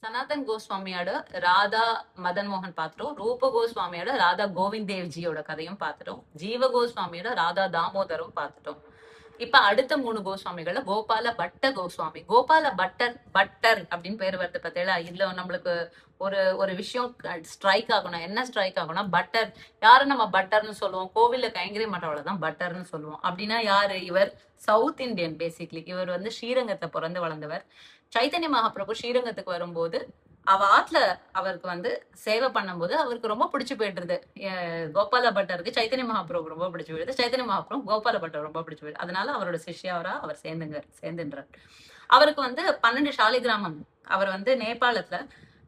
சனாதன் கோஸ்வாமியோட ராதா மதன் மோகன் பார்த்துட்டோம். ரூப கோஸ்வாமியோட ராதா கோவிந்த் தேவ்ஜியோட கதையும் பார்த்துட்டோம். ஜீவ கோஸ்வாமியோட ராதா தாமோதரும் பார்த்துட்டோம். இப்ப அடுத்த 3 கோஸ்வாமிகள்ல கோபால பட்ட கோஸ்வாமி. கோபால பட்டர் பட்டர் அப்படின்னு பேர் வருது பார்த்தீங்களா? இதுல நம்மளுக்கு ஒரு ஒரு விஷயம் ஸ்ட்ரைக் ஆகணும். என்ன ஸ்ட்ரைக் ஆகும்னா பட்டர். யாரு நம்ம பட்டர்னு சொல்லுவோம்? கோவில்ல கைங்கரிய மற்றவளை தான் பட்டர்னு சொல்லுவோம். அப்படின்னா யாரு இவர்? South Indian basically. இவர் வந்து ஸ்ரீரங்கத்தை பிறந்து வளர்ந்தவர். சைத்தன்ய மகாபிரபு ஸ்ரீரங்கத்துக்கு வரும்போது அவ ஆத்துல அவருக்கு வந்து சேவை பண்ணும்போது அவருக்கு ரொம்ப பிடிச்சு போயிடுறது. கோபால பட்டருக்கு சைத்தன்ய மகாபிரபு ரொம்ப பிடிச்சு போயிடுது. சைத்தன்ய மகாபிரபு கோபால பட்டர் ரொம்ப பிடிச்சு போயிடுது. அதனால அவரோட சிஷ்யாவரா அவர் சேர்ந்துன்றார். அவருக்கு வந்து 12 சாலிகிராமம். அவர் வந்து நேபாளத்துல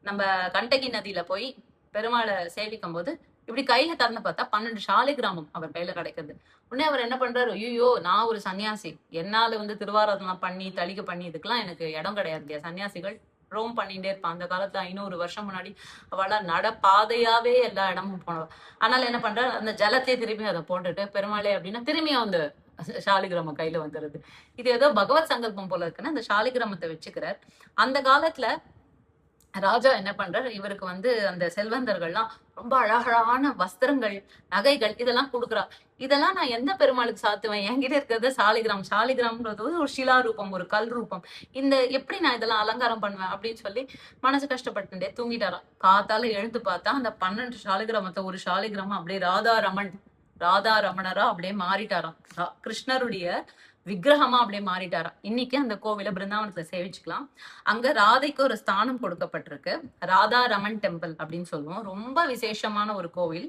நம்ம கண்டகி நதியில போய் பெருமாளை சேவிக்கும் போது இப்படி கையில திறந்து பார்த்தா 12 சாலிகிராமம் அவர் கையில கிடைக்குது. உடனே அவர் என்ன பண்றாரு? ஐயோ, நான் ஒரு சன்னியாசி, என்னால வந்து திருவாராதனை பண்ணி தளிகை பண்ணி இதுக்கெல்லாம் எனக்கு இடம் கிடையாது இல்லையா? சன்னியாசிகள் ரோம் பண்ணிட்டே இருப்பான். அந்த காலத்துல 500 வருஷம் முன்னாடி அவளா நடப்பாதையாவே எல்லா இடமும் போனவ. அதனால என்ன பண்ற, அந்த ஜலத்தையே திரும்பி அதை போட்டுட்டு பெருமாளே அப்படின்னா திரும்பியும் அந்த சாலிகிராமம் கையில வந்துருது. இது ஏதோ பகவத் சங்கல்பம் போல இருக்குன்னு அந்த சாலிகிராமத்தை வச்சுக்கிறார். அந்த காலத்துல ராஜா என்ன பண்றாரு, இவருக்கு வந்து அந்த செல்வந்தர்கள்லாம் ரொம்ப அழகழகான வஸ்திரங்கள், நகைகள் இதெல்லாம் கொடுக்குறா. இதெல்லாம் நான் எந்த பெருமாளுக்கு சாத்துவேன்? என்கிட்ட இருக்கிறது சாலிகிராம். சாலிகிராம்ன்றது ஒரு ஷிலா ரூபம், ஒரு கல் ரூபம். இந்த எப்படி நான் இதெல்லாம் அலங்காரம் பண்ணுவேன் அப்படின்னு சொல்லி மனசு கஷ்டப்பட்டுட்டே தூங்கிட்டாராம். காத்தால எழுந்து பார்த்தா அந்த 12 சாலிகிராமத்தை ஒரு சாலிகிராமம் அப்படியே ராதா ரமணரா அப்படியே மாறிட்டாராம். கிருஷ்ணருடைய விக்கிரகமா அப்படியே மாறிட்டாராம். இன்னைக்கு அந்த கோவில பிருந்தாவனத்துல சேவிச்சுக்கலாம். அங்க ராதைக்கு ஒரு ஸ்தானம் கொடுக்கப்பட்டிருக்கு. ராதா ரமன் டெம்பிள் அப்படின்னு சொல்லுவோம். ரொம்ப விசேஷமான ஒரு கோவில்.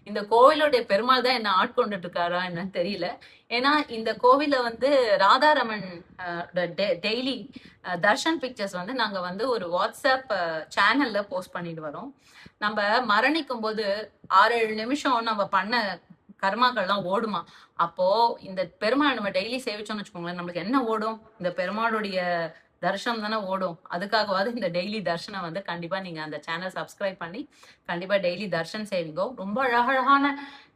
இந்த கோவிலுடைய பெருமாள் தான் என்ன ஆட்கொண்டுட்டு இருக்காரா என்னன்னு தெரியல. ஏன்னா இந்த கோவில வந்து ராதாரமன் டெய்லி தர்ஷன் பிக்சர்ஸ் வந்து நாங்க வந்து ஒரு வாட்ஸ்அப் சேனல்ல போஸ்ட் பண்ணிட்டு வரோம். நம்ம மரணிக்கும் போது 6-7 நிமிஷம் நம்ம பண்ண கர்மாக்கள்லாம் ஓடுமா. அப்போ இந்த பெருமாள் நம்ம டெய்லி சேவிச்சோம்னு வச்சுக்கோங்களேன், நம்மளுக்கு என்ன ஓடும்? இந்த பெருமாளுடைய தர்ஷனம் தானே ஓடும். அதுக்காகவாது இந்த டெய்லி தர்ஷனம் வந்து கண்டிப்பா நீங்க அந்த சேனல் சப்ஸ்கிரைப் பண்ணி கண்டிப்பா டெய்லி தர்ஷன் சேவிங்கோ. ரொம்ப அழகழகான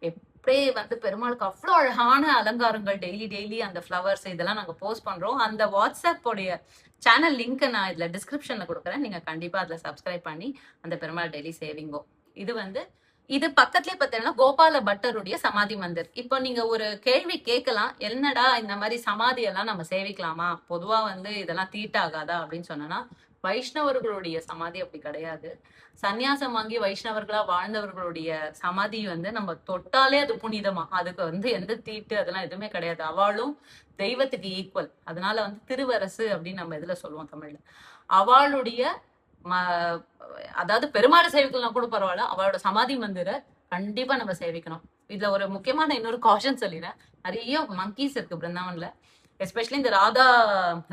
எப்படியே வந்து பெருமாளுக்கு அவ்வளோ அழகான அலங்காரங்கள் டெய்லி அந்த ஃப்ளவர்ஸ் இதெல்லாம் நாங்க போஸ்ட் பண்றோம். அந்த வாட்ஸ்அப் உடைய சேனல் லிங்க் நான் இதுல டிஸ்கிரிப்ஷன்ல கொடுக்குறேன். நீங்க கண்டிப்பா அதுல சப்ஸ்கிரைப் பண்ணி அந்த பெருமாள் டெய்லி சேவிங்கோ. இது பக்கத்துலயே பார்த்தீங்கன்னா கோபால பட்டருடைய சமாதி மந்திர். இப்போ நீங்க ஒரு கேள்வி கேட்கலாம், என்னடா இந்த மாதிரி சமாதி எல்லாம் நம்ம சேவிக்கலாமா? பொதுவா வந்து இதெல்லாம் தீட்டாகாதா அப்படின்னு சொன்னா, வைஷ்ணவர்களுடைய சமாதி அப்படி கிடையாது. சந்நியாசம் வாங்கி வைஷ்ணவர்களா வாழ்ந்தவர்களுடைய சமாதி வந்து நம்ம தொட்டாலே அது புனிதமா. அதுக்கு வந்து எந்த தீட்டு அதெல்லாம் எதுவுமே கிடையாது. அவளும் தெய்வத்துக்கு ஈக்குவல். அதனால வந்து திருவரசு அப்படின்னு நம்ம இதுல சொல்லுவோம் தமிழ்ல. அவளுடைய அதாவது பெருமாளை சேவிக்கலாம் கூட பரவாயில்ல, அவளோட சமாதி மந்திர கண்டிப்பா நம்ம சேவிக்கணும். இதுல ஒரு முக்கியமான இன்னொரு காஷன் சொல்லிடுறேன். நிறைய மங்கீஸ் இருக்கு பிருந்தாவன்ல. எஸ்பெஷலி இந்த ராதா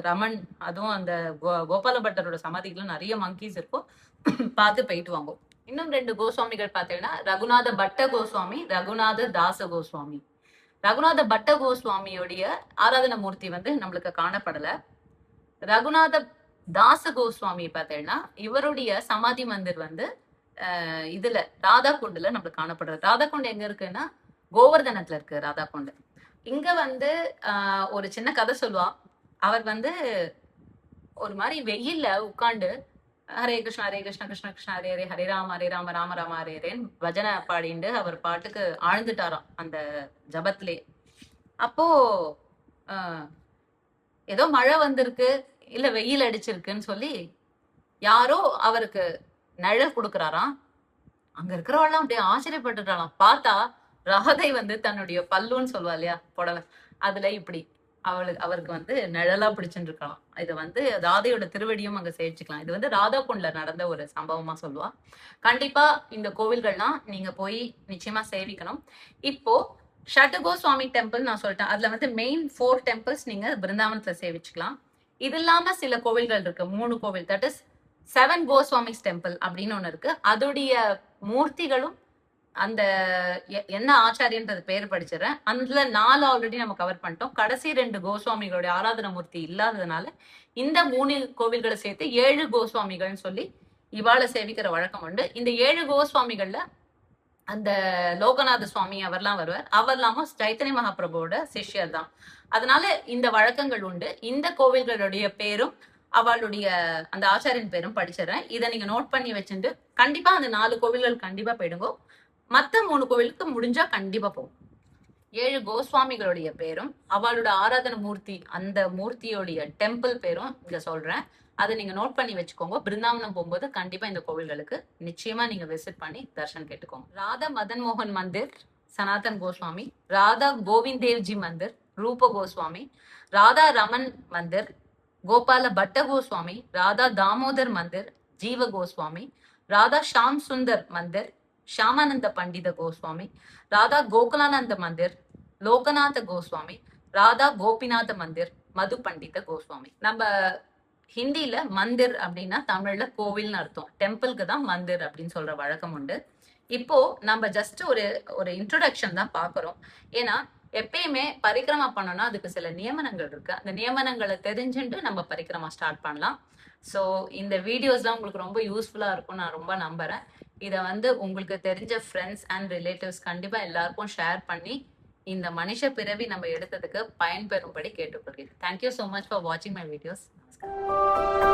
ரமன் அதுவும் அந்த கோபால பட்டரோட சமாதிக்குள்ள நிறைய மங்கீஸ் இருக்கும். பார்த்து போயிட்டு வாங்க. இன்னும் 2 கோஸ்வாமிகள் பார்த்தீங்கன்னா ரகுநாத பட்ட கோஸ்வாமி, ரகுநாத தாச கோஸ்வாமி. ரகுநாத பட்ட கோஸ்வாமியோடைய ஆராதன மூர்த்தி வந்து நம்மளுக்கு காணப்படல. ரகுநாத தாச கோஸ்வாமி பார்த்தீங்கன்னா இவருடைய சமாதி மந்திர் வந்து இதுல ராதா குண்டுல நம்மளுக்கு காணப்படுறது. ராதா குண்டு எங்க இருக்குன்னா கோவர்தனத்துல இருக்கு ராதா குண்டு. இங்க வந்து ஒரு சின்ன கதை சொல்லுவா. அவர் வந்து ஒரு மாதிரி வெயில்ல உட்காந்து ஹரே கிருஷ்ணா கிருஷ்ண கிருஷ்ண ஹரே ஹரே, ஹரே ராம ராம ராம ஹரே ஹரேன்னு பஜனை பாடிண்டு அவர் பாட்டுக்கு ஆழ்ந்துட்டாராம் அந்த ஜபத்திலே. அப்போ ஏதோ மழை வந்திருக்கு இல்ல வெயில் அடிச்சிருக்குன்னு சொல்லி யாரோ அவருக்கு நிழல் கொடுக்குறாராம். அங்க இருக்கிறவெல்லாம் அப்படியே ஆச்சரியப்பட்டுட்டாலாம். பார்த்தா ராதை வந்து தன்னுடைய பல்லுன்னு சொல்லுவா இல்லையா, புடவை, அதுல இப்படி அவருக்கு வந்து நிழலா பிடிச்சுட்டு இருக்கலாம். இது வந்து ராதையோட திருவடியும் அங்க சேவிச்சுக்கலாம். இது வந்து ராதா குண்ட்ல நடந்த ஒரு சம்பவமா சொல்லுவா. கண்டிப்பா இந்த கோவில்கள்லாம் நீங்க போய் நிச்சயமா சேவிக்கணும். இப்போ ஷட்டுகோஸ்வாமி டெம்பிள் நான் சொல்லிட்டேன். அதுல வந்து மெயின் 4 டெம்பிள்ஸ் நீங்க பிருந்தாவனத்துல சேவிச்சுக்கலாம். இது இல்லாம சில கோவில்கள் இருக்கு. 3 கோவில், தட் இஸ் 7 கோஸ்வாமிஸ் டெம்பிள் அப்படின்னு ஒண்ணு இருக்கு. அதோடைய மூர்த்திகளும் அந்த என்ன ஆச்சாரியன்றது பேர் படிச்சிடறேன். அதுல 4 ஆல்ரெடி நம்ம கவர் பண்ணிட்டோம். கடைசி 2 கோஸ்வாமிகளுடைய ஆராதன மூர்த்தி இல்லாததுனால இந்த 3 கோவில்களை சேர்த்து 7 கோஸ்வாமிகள்னு சொல்லி இவாளை சேவிக்கிற வழக்கம் உண்டு. இந்த 7 கோஸ்வாமிகள்ல அந்த லோகநாத சுவாமி அவர்லாம் வருவார். அவர்லாமும் சைத்தன்ய மகாபிரபுவோட சிஷ்யர் தான். அதனால இந்த வழக்கங்கள் உண்டு. இந்த கோவில்களுடைய பேரும் அவளுடைய அந்த ஆச்சாரியின் பேரும் படிச்சிடறேன். இதை நீங்க நோட் பண்ணி வச்சுட்டு கண்டிப்பா அந்த 4 கோவில்கள் கண்டிப்பா போயிடுங்க. மத்த 3 கோவிலுக்கு முடிஞ்சா கண்டிப்பா போகும். 7 கோஸ்வாமிகளுடைய பேரும் அவளோட ஆராதன மூர்த்தி அந்த மூர்த்தியோடைய டெம்பிள் பேரும் இங்க சொல்றேன். அதை நீங்க நோட் பண்ணி வச்சுக்கோங்க. பிருந்தாவனம் போகும்போது கண்டிப்பா இந்த கோவில்களுக்கு நிச்சயமா நீங்க விசிட் பண்ணி தர்ஷன் கேட்டுக்கோங்க. ராதா மதன் மோகன் மந்திர் சனாதன் கோஸ்வாமி, ராதா கோவிந்த் தேவ்ஜி மந்திர் ரூப கோஸ்வாமி, ராதா ரமன் மந்திர் கோபால பட்ட கோஸ்வாமி, ராதா தாமோதர் மந்திர் ஜீவ கோஸ்வாமி, ராதா ஷாம் சுந்தர் மந்திர் ஷாமானந்த பண்டித கோஸ்வாமி, ராதா கோகுலானந்த மந்திர் லோகநாத கோஸ்வாமி, ராதா கோபிநாத மந்திர் மது பண்டித கோஸ்வாமி. நம்ம ஹிந்தியில மந்திர் அப்படின்னா தமிழ்ல கோவில்னு அர்த்தம். டெம்பிளுக்கு தான் மந்திர் அப்படின்னு சொல்ற வழக்கம் உண்டு. இப்போ நம்ம ஜஸ்ட் ஒரு இன்ட்ரோடக்ஷன் தான் பாக்குறோம். ஏன்னா எப்பயுமே பரிக்கிரமா பண்ணோம்னா அதுக்கு சில நியமனங்கள் இருக்கு. அந்த நியமனங்களை தெரிஞ்சுட்டு நம்ம பரிக்கிரமா ஸ்டார்ட் பண்ணலாம். ஸோ இந்த வீடியோஸ் தான் உங்களுக்கு ரொம்ப யூஸ்ஃபுல்லா இருக்கும் நான் ரொம்ப நம்புறேன். இதை உங்களுக்கு தெரிஞ்ச ஃப்ரெண்ட்ஸ் அண்ட் ரிலேட்டிவ்ஸ் கண்டிப்பா எல்லாருக்கும் ஷேர் பண்ணி இந்த மனுஷ பிறவி நம்ம எடுத்ததுக்கு பயன்பெறும்படி கேட்டுக்கொள்கிறேன். தேங்க்யூ ஸோ மச் ஃபார் வாட்சிங் மை வீடியோஸ். நமஸ்காரம்.